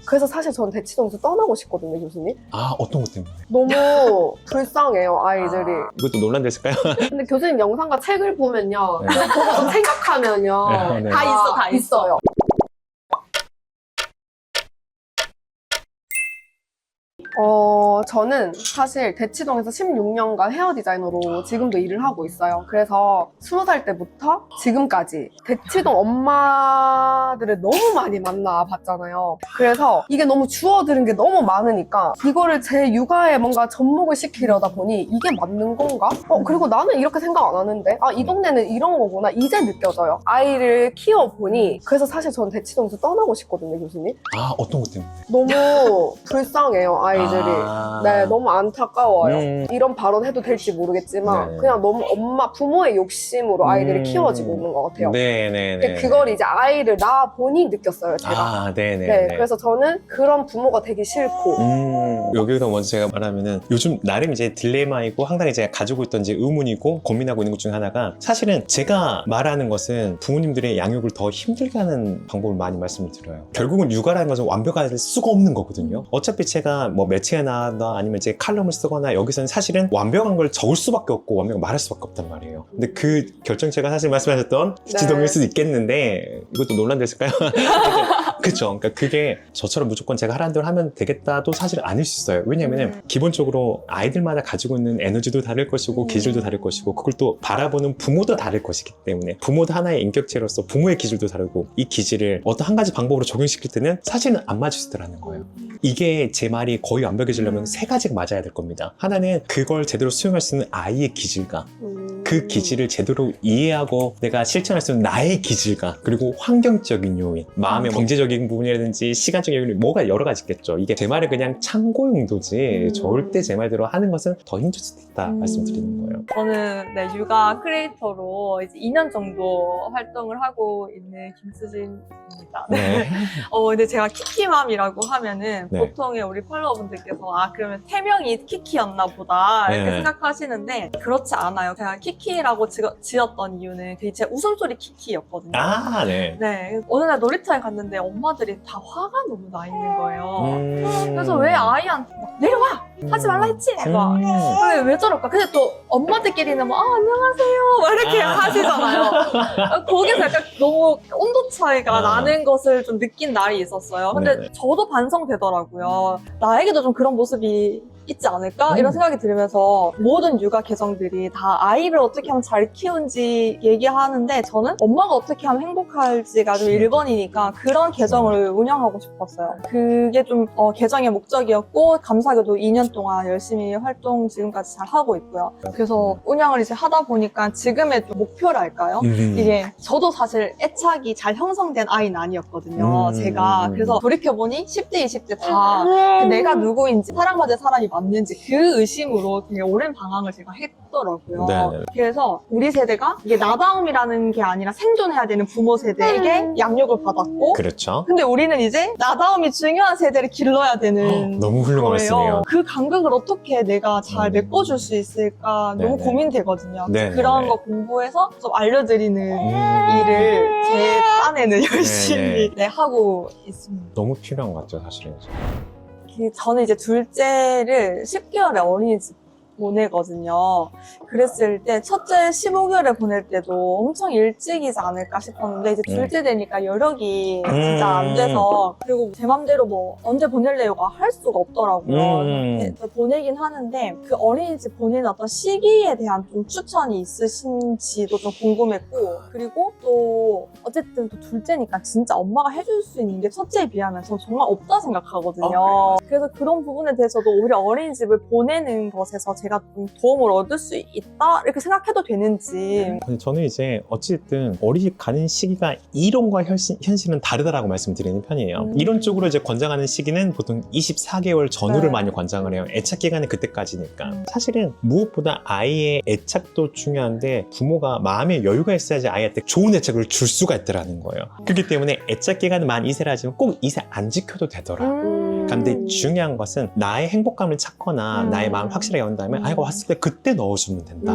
그래서 사실 전 대치동에서 떠나고 싶거든요, 교수님. 아, 어떤 것 때문에? 너무 불쌍해요, 아이들이. 이것도 논란됐을까요? 근데 교수님 영상과 책을 보면요. 네. 그거 좀 생각하면요. 네, 네. 다 있어, 다 있어요. 저는 사실 대치동에서 16년간 헤어 디자이너로 지금도 일을 하고 있어요. 그래서 20살 때부터 지금까지 대치동 엄마들을 너무 많이 만나봤잖아요. 그래서 이게 너무 주워들은 게 너무 많으니까 이거를 제 육아에 뭔가 접목을 시키려다 보니 이게 맞는 건가? 그리고 나는 이렇게 생각 안 하는데 이 동네는 이런 거구나 이제 느껴져요. 아이를 키워보니 그래서 사실 저는 대치동에서 떠나고 싶거든요, 교수님. 아, 어떤 것 때문에? 너무 불쌍해요, 아이들이. 네, 너무 안타까워요. 이런 발언 해도 될지 모르겠지만 네. 그냥 너무 부모의 욕심으로 아이들이 키워지고 있는 것 같아요. 네네네. 그걸 이제 아이를 낳아 보니 느꼈어요, 제가. 아, 네네. 네, 그래서 저는 그런 부모가 되기 싫고. 여기서 먼저 제가 말하면은 요즘 나름 이제 딜레마이고 항상 이제 가지고 있던 이제 의문이고 고민하고 있는 것 중에 하나가 사실은 제가 말하는 것은 부모님들의 양육을 더 힘들게 하는 방법을 많이 말씀을 드려요. 결국은 육아라는 것은 완벽할 수가 없는 거거든요. 어차피 제가 뭐 매체에 나왔나 아니면 이제 칼럼을 쓰거나 여기서는 사실은 완벽한 걸 적을 수밖에 없고 완벽한 말할 수밖에 없단 말이에요. 근데 그 결정체가 사실 말씀하셨던 대치동일 수도 있겠는데 이것도 논란됐을까요? 그쵸. 그러니까 그게 저처럼 무조건 제가 하라는 대로 하면 되겠다도 사실 아닐 수 있어요. 왜냐면은 기본적으로 아이들마다 가지고 있는 에너지도 다를 것이고 기질도 다를 것이고 그걸 또 바라보는 부모도 다를 것이기 때문에 부모도 하나의 인격체로서 부모의 기질도 다르고 이 기질을 어떤 한 가지 방법으로 적용시킬 때는 사실은 안 맞을 수 있더라는 거예요. 이게 제 말이 거의 완벽해지려면 세 가지가 맞아야 될 겁니다. 하나는 그걸 제대로 수용할 수 있는 아이의 기질과 그 기질을 제대로 이해하고 내가 실천할 수 있는 나의 기질과 그리고 환경적인 요인, 마음의 경제적인 부분이라든지 시간적인 요인 뭐가 여러 가지 있겠죠. 이게 제 말은 그냥 참고 용도지 절대 제 말대로 하는 것은 더 힘들 수도 있다 말씀드리는 거예요. 저는 육아 크리에이터로 이제 2년 정도 활동을 하고 있는 김수진입니다. 네. 근데 제가 키키맘이라고 하면은 네. 보통의 우리 팔로워분들께서 그러면 태명이 키키였나 보다 이렇게 네. 생각하시는데 그렇지 않아요. 제가 키키라고 지었던 이유는 제 웃음소리 키키였거든요. 아, 네. 네. 어느 날 놀이터에 갔는데 엄마들이 다 화가 너무 나 있는 거예요. 그래서 음. 왜 아이한테 막 내려와! 하지 말라 했지? 막. 왜 저럴까? 근데 또 엄마들끼리는 뭐, 안녕하세요. 막 이렇게 하시잖아요. 거기서 약간 너무 온도 차이가 나는 것을 좀 느낀 날이 있었어요. 근데 네네. 저도 반성되더라고요. 나에게도 좀 그런 모습이 있지 않을까? 이런 생각이 들면서 모든 육아 개성들이 다 아이를 어떻게 하면 잘 키운지 얘기하는데 저는 엄마가 어떻게 하면 행복할지가 좀 1번이니까 그런 계정을 운영하고 싶었어요. 그게 좀 계정의 목적이었고 감사하게도 2년 동안 열심히 활동 지금까지 잘 하고 있고요. 그래서 운영을 이제 하다 보니까 지금의 좀 목표랄까요? 이게 저도 사실 애착이 잘 형성된 아이는 아니었거든요. 제가. 그래서 돌이켜보니 10대, 20대 다 내가 누구인지 사랑받을 사람이 맞는지 그 의심으로 되게 오랜 방황을 제가 했더라고요. 네네. 그래서 우리 세대가 이게 나다움이라는 게 아니라 생존해야 되는 부모 세대에게 양육을 받았고 그렇죠. 근데 우리는 이제 나다움이 중요한 세대를 길러야 되는 너무 훌륭한 말씀이에요. 그 간극을 어떻게 내가 잘 메꿔줄 수 있을까 너무 네네. 고민되거든요. 네네네. 그런 거 공부해서 좀 알려드리는 일을 제 딴에는 열심히 하고 있습니다. 너무 필요한 것 같죠, 사실은. 저는 이제 둘째를 10개월에 어린이집 보내거든요. 그랬을 때 첫째 15개월에 보낼 때도 엄청 일찍이지 않을까 싶었는데 이제 둘째 되니까 여력이 진짜 안 돼서 그리고 제 맘대로 뭐 언제 보낼래요가 할 수가 없더라고요. 그래서 보내긴 하는데 그 어린이집 보내는 어떤 시기에 대한 좀 추천이 있으신지도 좀 궁금했고 그리고 또 어쨌든 또 둘째니까 진짜 엄마가 해줄 수 있는 게 첫째에 비하면 전 정말 없다 생각하거든요. 그래서 그런 부분에 대해서도 오히려 어린이집을 보내는 것에서 제가 좀 도움을 얻을 수 있다? 이렇게 생각해도 되는지. 근데 저는 이제 어쨌든 어린이집 가는 시기가 이론과 현실은 다르다라고 말씀드리는 편이에요. 이론적으로 이제 권장하는 시기는 보통 24개월 전후를 많이 권장을 해요. 애착 기간은 그때까지니까. 사실은 무엇보다 아이의 애착도 중요한데 부모가 마음의 여유가 있어야지 아이한테 좋은 애착을 줄 수가 있더라는 거예요. 그렇기 때문에 애착 기간은 만 2세라 하지만 꼭 2세 안 지켜도 되더라. 근데 중요한 것은 나의 행복감을 찾거나 나의 마음을 확실하게 얻는다면 아이가 왔을 때 그때 넣어주면 된다.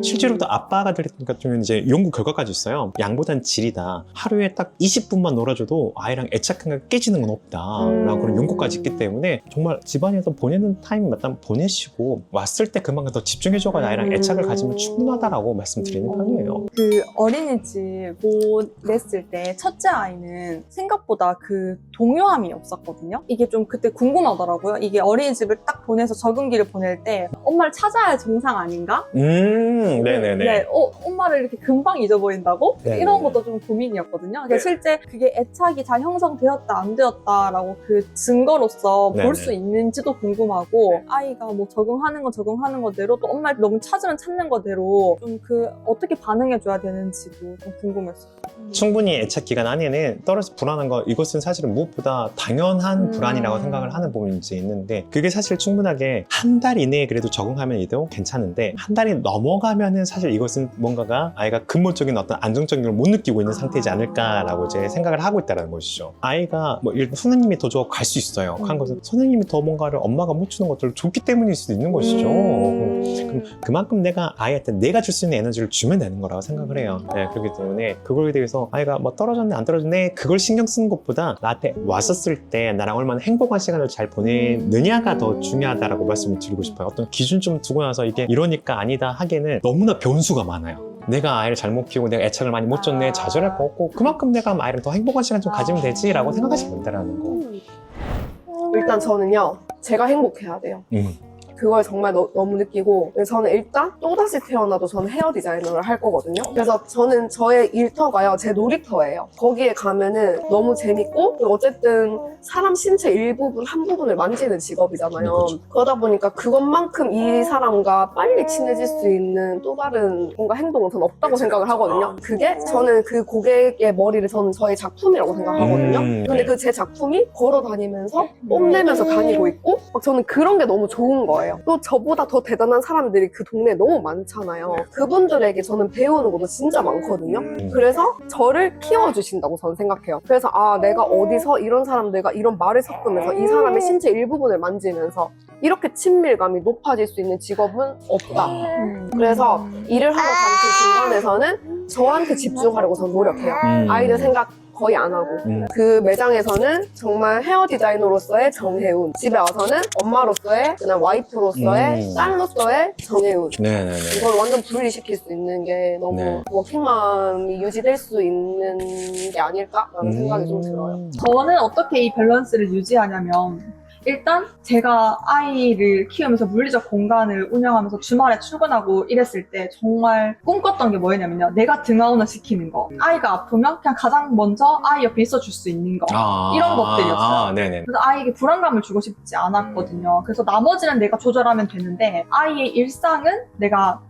실제로도 아빠가 될 같은 경우는 이제 연구 결과까지 있어요. 양보단 질이다. 하루에 딱 20분만 놀아줘도 아이랑 애착관계가 깨지는 건 없다라고 그런 연구까지 있기 때문에 정말 집안에서 보내는 타임 마다 보내시고 왔을 때 그만큼 더 집중해줘가 아이랑 애착을 가지면 충분하다라고 말씀드리는 편이에요. 그 어린이집 보냈을 때 첫째 아이는 생각보다 그 동요함이 없었거든요. 이게 좀 그때 궁금하더라고요. 이게 어린이집을 딱 보내서 적응기를 보낼 때 엄마를 찾아야 정상 아닌가? 네네네. 네, 엄마를 이렇게 금방 잊어버린다고? 네네. 이런 것도 좀 고민이었거든요. 네. 실제 그게 애착이 잘 형성되었다 안 되었다라고 그 증거로서 네네. 볼 수 있는지도 궁금하고 아이가 뭐 적응하는 건 적응하는 거대로 또 엄마를 너무 찾으면 찾는 거대로 좀 그 어떻게 반응해줘야 되는지도 좀 궁금했어요. 충분히 애착 기간 안에는 떨어져 불안한 거 이것은 사실은 무엇보다 당연한 불안이라고 생각을 하는 부분이 이제 있는데 그게 사실 충분하게 한 달 이내에 그래도 적응하면 이도 괜찮은데 한 달이 넘어가면은 사실 이것은 뭔가가 아이가 근본적인 어떤 안정적인 걸 못 느끼고 있는 상태이지 않을까라고 이제 생각을 하고 있다는 것이죠. 아이가 뭐 일단 선생님이 더 좋아 갈 수 있어요. 한 것은 선생님이 더 뭔가를 엄마가 못 주는 것들을 좋기 때문일 수도 있는 것이죠. 그럼 그만큼 내가 아이한테 내가 줄 수 있는 에너지를 주면 되는 거라고 생각을 해요. 네, 그렇기 때문에 그거에 대해서 아이가 뭐 떨어졌네 안 떨어졌네 그걸 신경 쓰는 것보다 나한테 왔었을 때 나랑 얼마나 행복한 시간을 잘 보내느냐가 더 중요하다라고 말씀을 드리고 싶어요. 어떤 기준 좀 두고 나서 이게 이러니까 아니다 하기에는 너무나 변수가 많아요. 내가 아이를 잘못 키우고 내가 애착을 많이 못 줬네 좌절할 거 없고 그만큼 내가 아이랑 더 행복한 시간 좀 가지면 되지라고 생각하시면 된다는 거. 일단 저는요, 제가 행복해야 돼요. 그걸 정말 너무 느끼고 저는 일단 또다시 태어나도 저는 헤어 디자이너를 할 거거든요. 그래서 저는 저의 일터가요 제 놀이터예요. 거기에 가면은 너무 재밌고 어쨌든 사람 신체 일부분 한 부분을 만지는 직업이잖아요. 그렇죠. 그러다 보니까 그것만큼 이 사람과 빨리 친해질 수 있는 또 다른 뭔가 행동은 저는 없다고 생각을 하거든요. 그게 저는 그 고객의 머리를 저는 저의 작품이라고 생각하거든요. 근데 그 제 작품이 걸어 다니면서 뽐내면서 다니고 있고 막 저는 그런 게 너무 좋은 거예요. 또 저보다 더 대단한 사람들이 그 동네에 너무 많잖아요. 그분들에게 저는 배우는 것도 진짜 많거든요. 그래서 저를 키워주신다고 저는 생각해요. 그래서 내가 어디서 이런 사람들과 이런 말을 섞으면서 이 사람의 신체 일부분을 만지면서 이렇게 친밀감이 높아질 수 있는 직업은 없다. 그래서 일을 하러 가는 그 중간에서는 저한테 집중하려고 저는 노력해요. 아이들 생각 거의 안 하고 그 매장에서는 정말 헤어 디자이너로서의 정혜운, 집에 와서는 엄마로서의 그냥 와이프로서의 딸로서의 정혜운. 네네네. 이걸 완전 분리시킬 수 있는 게 너무 네. 워킹맘이 유지될 수 있는 게 아닐까라는 생각이 좀 들어요. 저는 어떻게 이 밸런스를 유지하냐면 일단 제가 아이를 키우면서 물리적 공간을 운영하면서 주말에 출근하고 이랬을 때 정말 꿈꿨던 게 뭐였냐면요. 내가 등하원을 시키는 거. 아이가 아프면 그냥 가장 먼저 아이 옆에 있어줄 수 있는 거. 이런 것들이었어요. 네네. 그래서 아이에게 불안감을 주고 싶지 않았거든요. 그래서 나머지는 내가 조절하면 되는데 아이의 일상은 내가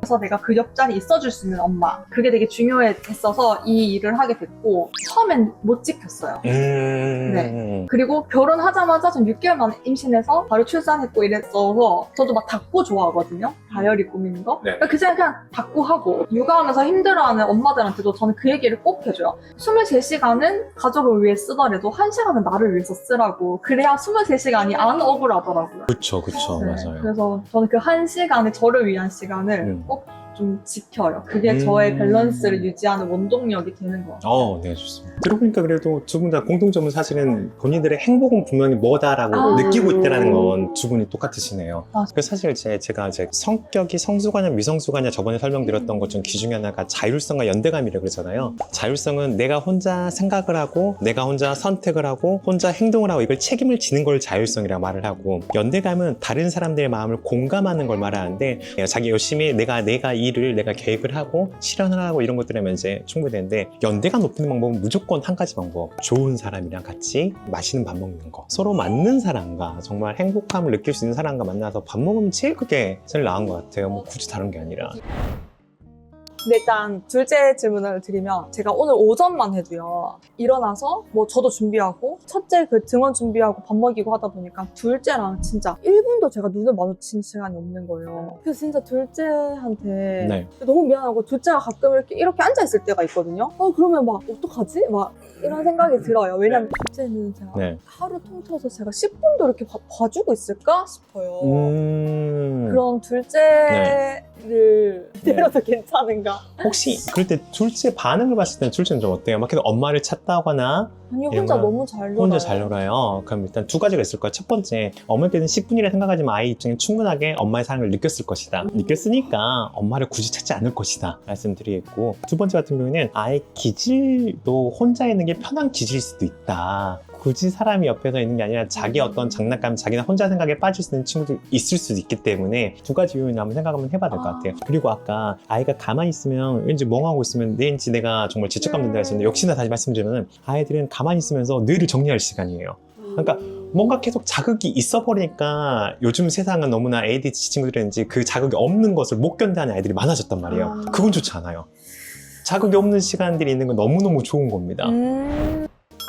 그래서 내가 그 옆자리에 있어줄 수 있는 엄마. 그게 되게 중요했어서 이 일을 하게 됐고 처음엔 못 지켰어요. 네. 그리고 결혼하자마자 전 6개월 만에 임신해서 바로 출산했고 이랬어서 저도 막 닭고 좋아하거든요. 다이어리 꾸미는 거. 네. 그냥 닭고 하고 육아하면서 힘들어하는 엄마들한테도 저는 그 얘기를 꼭 해줘요. 23시간은 가족을 위해 쓰더라도 1시간은 나를 위해서 쓰라고. 그래야 23시간이 안 억울하더라고요. 그쵸 네. 맞아요. 그래서 저는 그 1시간을 저를 위한 시간을 꼭 좀 지켜요. 그게 저의 밸런스를 유지하는 원동력이 되는 것 같아요. 네, 좋습니다. 들어보니까 그래도 두 분 다 공통점은 사실은 본인들의 행복은 분명히 뭐다라고 느끼고 있다는 건 두 분이 똑같으시네요. 그래서 사실 제가 이제 성격이 성수가냐 미성수가냐 저번에 설명드렸던 것 중 기준이 하나가 자율성과 연대감이라고 그러잖아요. 자율성은 내가 혼자 생각을 하고 내가 혼자 선택을 하고 혼자 행동을 하고 이걸 책임을 지는 걸 자율성이라고 말을 하고 연대감은 다른 사람들의 마음을 공감하는 걸 말하는데 자기 열심히 내가 일을 내가 계획을 하고 실현을 하고 이런 것들 하면 이제 충분히 되는데 연대감 높이는 방법은 무조건 한 가지 방법. 좋은 사람이랑 같이 맛있는 밥 먹는 거. 서로 맞는 사람과 정말 행복함을 느낄 수 있는 사람과 만나서 밥 먹으면 제일 그게 제일 나은 것 같아요. 뭐 굳이 다른 게 아니라. 근데 일단 둘째 질문을 드리면 제가 오늘 오전만 해도요 일어나서 뭐 저도 준비하고 첫째 그 등원 준비하고 밥 먹이고 하다 보니까 둘째랑 진짜 1분도 제가 눈을 마주친 시간이 없는 거예요. 그래서 진짜 둘째한테 너무 미안하고 둘째가 가끔 이렇게 앉아있을 때가 있거든요. 그러면 막 어떡하지? 막 이런 생각이 들어요. 왜냐면 둘째는 제가 하루 통틀어서 제가 10분도 이렇게 봐주고 있을까 싶어요. 그런 둘째의 아이를 때려도 괜찮은가? 혹시 그럴 때 둘째 반응을 봤을 때는 둘째는 좀 어때요? 막 계속 엄마를 찾다거나 아니 혼자 얘가 너무 잘 놀아요. 혼자 잘 놀아요. 그럼 일단 두 가지가 있을 거예요. 첫 번째, 어머니께는 10분이라 생각하지만 아이 입장에 충분하게 엄마의 사랑을 느꼈을 것이다. 느꼈으니까 엄마를 굳이 찾지 않을 것이다. 말씀드리겠고, 두 번째 같은 경우에는 아이 기질도 혼자 있는 게 편한 기질일 수도 있다. 굳이 사람이 옆에서 있는 게 아니라 자기 어떤 장난감, 자기나 혼자 생각에 빠질 수 있는 친구들 있을 수도 있기 때문에 두 가지 요인을 한번 생각 한번 해봐야 될 것 같아요. 그리고 아까 아이가 가만히 있으면 왠지 멍하고 있으면 왠지 내가 정말 죄책감 든다 했었는데 역시나 다시 말씀드리면 아이들은 가만히 있으면서 뇌를 정리할 시간이에요. 그러니까 뭔가 계속 자극이 있어 버리니까 요즘 세상은 너무나 ADHD 친구들인지 그 자극이 없는 것을 못 견뎌하는 아이들이 많아졌단 말이에요. 그건 좋지 않아요. 자극이 없는 시간들이 있는 건 너무너무 좋은 겁니다.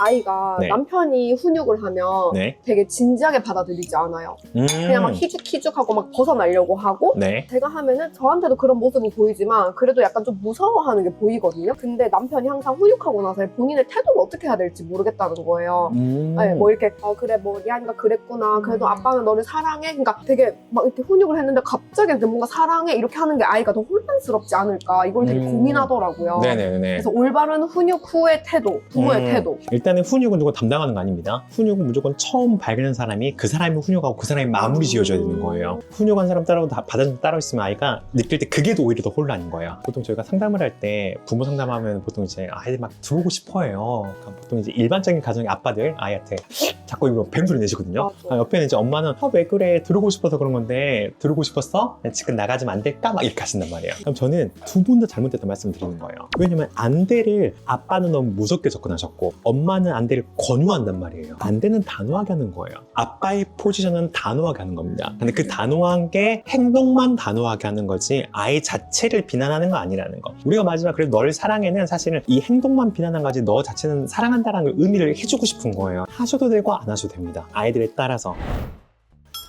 아이가 네. 남편이 훈육을 하면 네. 되게 진지하게 받아들이지 않아요. 그냥 막 희죽희죽하고 막 벗어나려고 하고 네. 제가 하면은 저한테도 그런 모습이 보이지만 그래도 약간 좀 무서워하는 게 보이거든요. 근데 남편이 항상 훈육하고 나서 본인의 태도를 어떻게 해야 될지 모르겠다는 거예요. 네, 뭐 이렇게 그래 뭐 리안이가 그랬구나. 그래도 아빠는 너를 사랑해. 그러니까 되게 막 이렇게 훈육을 했는데 갑자기 뭔가 사랑해 이렇게 하는 게 아이가 더 혼란스럽지 않을까. 이걸 되게 고민하더라고요. 네네네. 그래서 올바른 훈육 후의 태도, 부모의 태도. 일단은 훈육은 누가 담당하는 거 아닙니다. 훈육은 무조건 처음 발견한 사람이 그 사람이 훈육하고 그 사람이 마무리 지어줘야 되는 거예요. 훈육한 사람 따로 있으면 아이가 느낄 때 그게 더 오히려 더 혼란인 거예요. 보통 저희가 상담을 할 때 부모 상담하면 보통 이제 아이들 막 들어오고 싶어 해요. 그러니까 보통 이제 일반적인 가정의 아빠들 아이한테 자꾸 이거 뱀소리 내시거든요. 옆에는 이제 엄마는 왜 그래 들어오고 싶어서 그런 건데 들어오고 싶었어? 지금 나가지면 안 될까? 막 이렇게 하신단 말이에요. 그럼 저는 두 분 다 잘못됐다는 말씀을 드리는 거예요. 왜냐면 안돼를 아빠는 너무 무섭게 접근하셨고 엄마는 안돼를 권유한단 말이에요. 안돼는 단호하게 하는 거예요. 아빠의 포지션은 단호하게 하는 겁니다. 근데 그 단호한 게 행동만 단호하게 하는 거지 아이 자체를 비난하는 거 아니라는 거. 우리가 마지막 그래도 너를 사랑해는 사실은 이 행동만 비난한 거지 너 자체는 사랑한다라는 의미를 해주고 싶은 거예요. 하셔도 되고 안 하셔도 됩니다. 아이들에 따라서.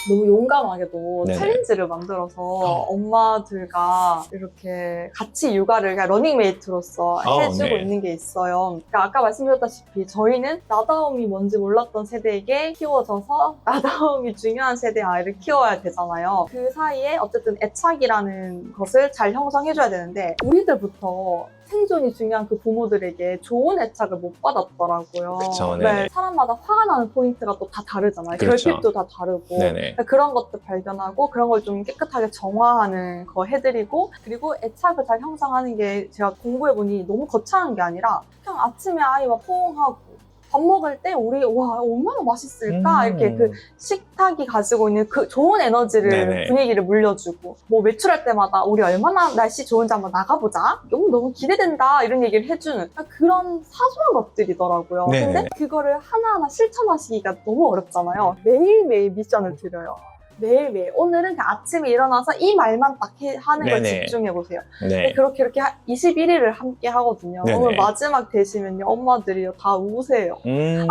너무 용감하게도 네네. 챌린지를 만들어서 엄마들과 이렇게 같이 육아를 그냥 러닝메이트로서 해주고 네. 있는 게 있어요. 그러니까 아까 말씀드렸다시피 저희는 나다움이 뭔지 몰랐던 세대에게 키워져서 나다움이 중요한 세대의 아이를 키워야 되잖아요. 그 사이에 어쨌든 애착이라는 것을 잘 형성해줘야 되는데 우리들부터 생존이 중요한 그 부모들에게 좋은 애착을 못 받았더라고요. 그쵸, 네. 네네. 사람마다 화가 나는 포인트가 또 다 다르잖아요. 그렇죠. 결핍도 다 다르고. 네네. 그런 것도 발견하고 그런 걸 좀 깨끗하게 정화하는 거 해드리고 그리고 애착을 잘 형성하는 게 제가 공부해보니 너무 거창한 게 아니라 그냥 아침에 아이와 포옹하고 밥 먹을 때 우리 와 얼마나 맛있을까 이렇게 그 식탁이 가지고 있는 그 좋은 에너지를 네네. 분위기를 물려주고 뭐 외출할 때마다 우리 얼마나 날씨 좋은지 한번 나가보자 너무 기대된다 이런 얘기를 해주는 그런 사소한 것들이더라고요. 네네. 근데 그거를 하나하나 실천하시기가 너무 어렵잖아요. 매일매일 미션을 드려요. 매일매일 오늘은 그냥 아침에 일어나서 이 말만 딱 하는 걸 네네. 집중해보세요. 네. 그렇게 이렇게 21일을 함께 하거든요. 네네. 오늘 마지막 되시면요 엄마들이요 다 우세요. 음.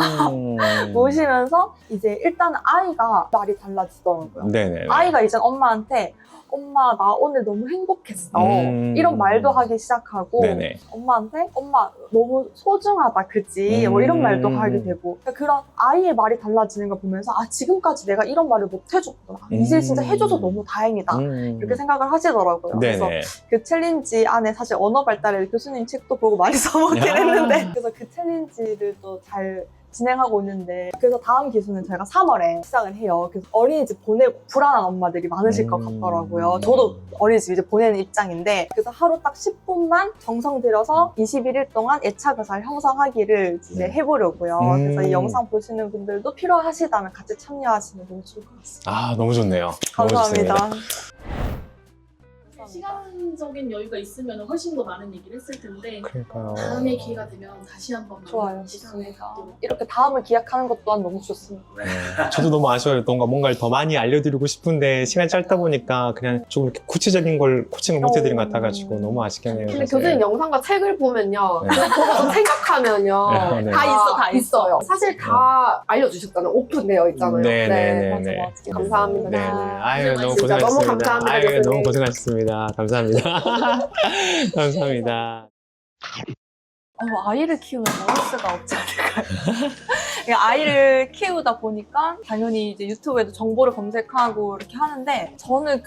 우시면서 이제 일단은 아이가 말이 달라지더라고요. 네네. 아이가 이제 엄마한테 엄마 나 오늘 너무 행복했어 이런 말도 하기 시작하고 네네. 엄마한테 엄마 너무 소중하다 그지 뭐 이런 말도 하게 되고 그러니까 그런 아이의 말이 달라지는 걸 보면서 아 지금까지 내가 이런 말을 못 해줬구나 이제 진짜 해줘서 너무 다행이다 이렇게 생각을 하시더라고요. 그래서 네네. 그 챌린지 안에 사실 언어 발달의 교수님 책도 보고 많이 써먹긴 했는데 그래서 그 챌린지를 또 잘 진행하고 있는데 그래서 다음 기수는 저희가 3월에 시작을 해요. 그래서 어린이집 보내고 불안한 엄마들이 많으실 것 같더라고요. 저도 어린이집 이제 보내는 입장인데 그래서 하루 딱 10분만 정성 들여서 21일 동안 애착을 잘 형성하기를 이제 해보려고요. 그래서 이 영상 보시는 분들도 필요하시다면 같이 참여하시면 너무 좋을 것 같습니다. 아 너무 좋네요. 감사합니다. 너무 좋습니다. 시간적인 여유가 있으면 훨씬 더 많은 얘기를 했을 텐데 그러니까요. 다음에 기회가 되면 다시 한번 좋아요. 시간을 좋습니다. 갖도록. 이렇게 다음을 기약하는 것 또한 너무 좋습니다. 네. 저도 너무 아쉬워요. 뭔가를 더 많이 알려드리고 싶은데 시간이 짧다 보니까 그냥 조금 이렇게 구체적인 걸 코칭을 못 해드린 것 같아가지고 너무 아쉽겠네요. 근데 사실. 교수님 영상과 책을 보면요. 네. 그거 좀 생각하면요. 네, 네. 다 있어요. 사실 다 알려주셨잖아요. 오픈되어 있잖아요. 네네네. 맞아. 감사합니다. 네네. 아유 너무 진짜 너무 고생하셨습니다. 감사합니다, 아유 교수님. 너무 고생하셨습니다. 감사합니다. 감사합니다. 아이를 키우면 머릿수가 없지 않을까요? 아이를 키우다 보니까 당연히 이제 유튜브에도 정보를 검색하고 이렇게 하는데 저는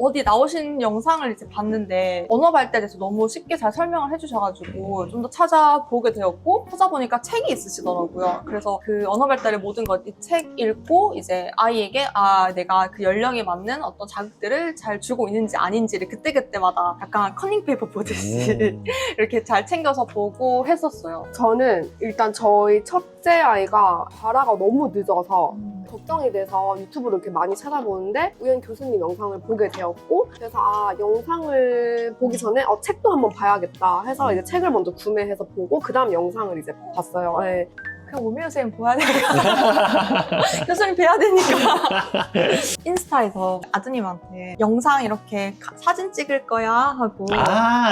어디 나오신 영상을 이제 봤는데 언어 발달에 대해서 너무 쉽게 잘 설명을 해주셔가지고 좀 더 찾아보게 되었고 찾아보니까 책이 있으시더라고요. 그래서 그 언어 발달의 모든 것 이 책 읽고 이제 아이에게 내가 그 연령에 맞는 어떤 자극들을 잘 주고 있는지 아닌지를 그때그때마다 약간 커닝 페이퍼 보듯이 이렇게 잘 챙겨서 보고 했었어요. 저는 일단 저희 첫째 아이가 발화가 너무 늦어서 걱정이 돼서 유튜브를 이렇게 많이 찾아보는데 우연 교수님 영상을 보게 되었고 그래서 영상을 보기 전에 책도 한번 봐야겠다 해서 이제 책을 먼저 구매해서 보고 그 다음 영상을 이제 봤어요. 네. 그냥 오미연 선생님 보야 되니까 교수님 뵈야 되니까 인스타에서 아드님한테 영상 이렇게 사진 찍을 거야 하고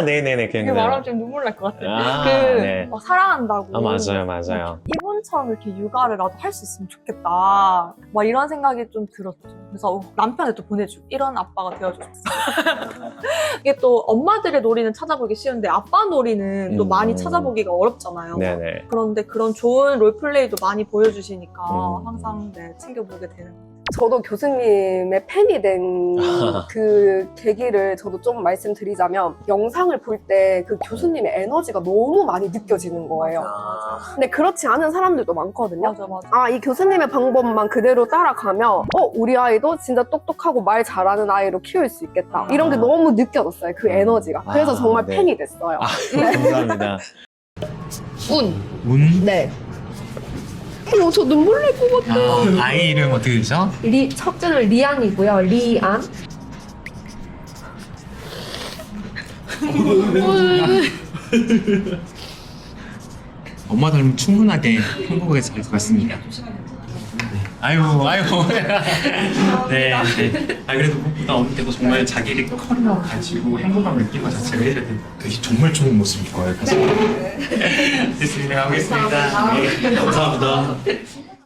네네네. 그게 말하면 좀 눈물 날 것 같아요. 네. 막 사랑한다고 맞아요. 이분처럼 이렇게 육아를 나도 할 수 있으면 좋겠다 막 이런 생각이 좀 들었죠. 그래서 남편한테 또 보내주고 이런 아빠가 되어줬어요. 이게 또 엄마들의 놀이는 찾아보기 쉬운데 아빠 놀이는 또 많이 찾아보기가 어렵잖아요. 네네. 그런데 그런 좋은 롤플레이도 많이 보여주시니까 항상 챙겨보게 되는 것 같아요. 저도 교수님의 팬이 된 그 계기를 저도 좀 말씀드리자면 영상을 볼 때 그 교수님의 에너지가 너무 많이 느껴지는 거예요. 맞아. 근데 그렇지 않은 사람들도 많거든요. 맞아. 이 교수님의 방법만 그대로 따라가면 우리 아이도 진짜 똑똑하고 말 잘하는 아이로 키울 수 있겠다. 이런 게 너무 느껴졌어요. 그 에너지가. 그래서 정말 네. 팬이 됐어요. 감사합니다. 운? 네. 저 눈물 날 것 같아요. 아이 이름 어떻게 되죠? 첫째는 리안이고요. 리안. 엄마 닮으면 충분하게 행복하게 잘 살았습니다. 아유. 네. 그래도 무엇보다 어느 때도 정말 자기의 커리어 가지고 행복감을 느끼는 것 자체가 그게 정말 좋은 모습일 거예요. 됐습니다. 가보겠습니다. 네, 감사합니다.